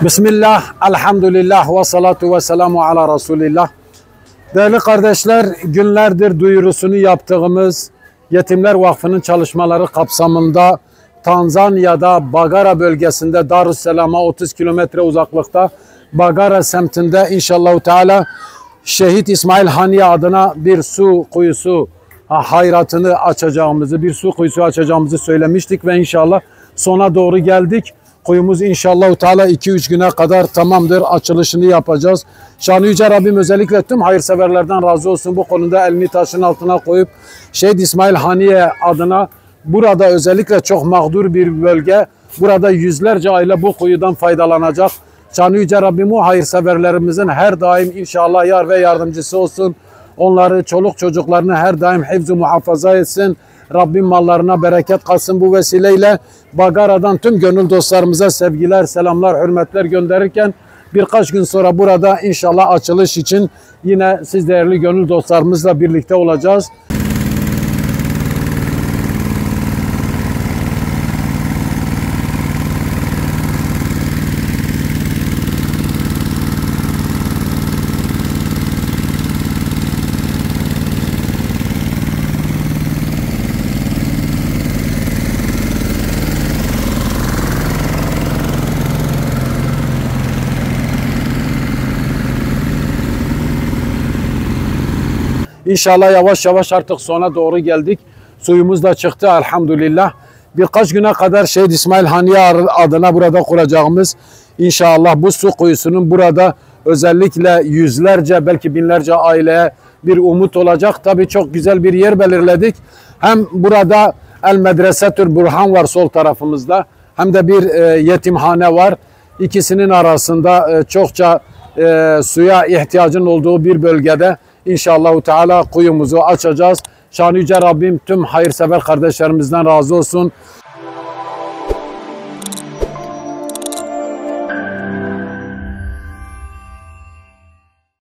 Bismillah, elhamdülillah ve salatu ve selamu ala Resulillah. Değerli kardeşler, günlerdir duyurusunu yaptığımız Yetimler Vakfı'nın çalışmaları kapsamında Tanzanya'da Bagara bölgesinde Darüsselam'a 30 kilometre uzaklıkta Bagara semtinde inşallah Teala Şehit İsmail Haniye adına bir su kuyusu hayratını açacağımızı, bir su kuyusu açacağımızı söylemiştik ve inşallah sona doğru geldik. Kuyumuz inşallah Teala 2-3 güne kadar tamamdır. Açılışını yapacağız. Şanı Yüce Rabbim özellikle tüm hayırseverlerden razı olsun. Bu konuda elini taşın altına koyup Şehit İsmail Haniye adına burada özellikle çok mağdur bir bölge. Burada yüzlerce aile bu kuyudan faydalanacak. Şanı Yüce Rabbim o hayırseverlerimizin her daim inşallah yar ve yardımcısı olsun. Onları, çoluk çocuklarını her daim hifz-i muhafaza etsin. Rabbim mallarına bereket kalsın. Bu vesileyle Bagara'dan tüm gönül dostlarımıza sevgiler, selamlar, hürmetler gönderirken birkaç gün sonra burada inşallah açılış için yine siz değerli gönül dostlarımızla birlikte olacağız. İnşallah yavaş yavaş artık sona doğru geldik. Suyumuz da çıktı elhamdülillah. Birkaç güne kadar Şehit İsmail Haniye adına burada kuracağımız inşallah bu su kuyusunun burada özellikle yüzlerce belki binlerce aileye bir umut olacak. Tabii çok güzel bir yer belirledik. Hem burada El Medresetül Burhan var sol tarafımızda. Hem de bir yetimhane var. İkisinin arasında çokça suya ihtiyacın olduğu bir bölgede İnşallah Teala kuyumuzu açacağız. Şanı Yüce Rabbim tüm hayırsever kardeşlerimizden razı olsun.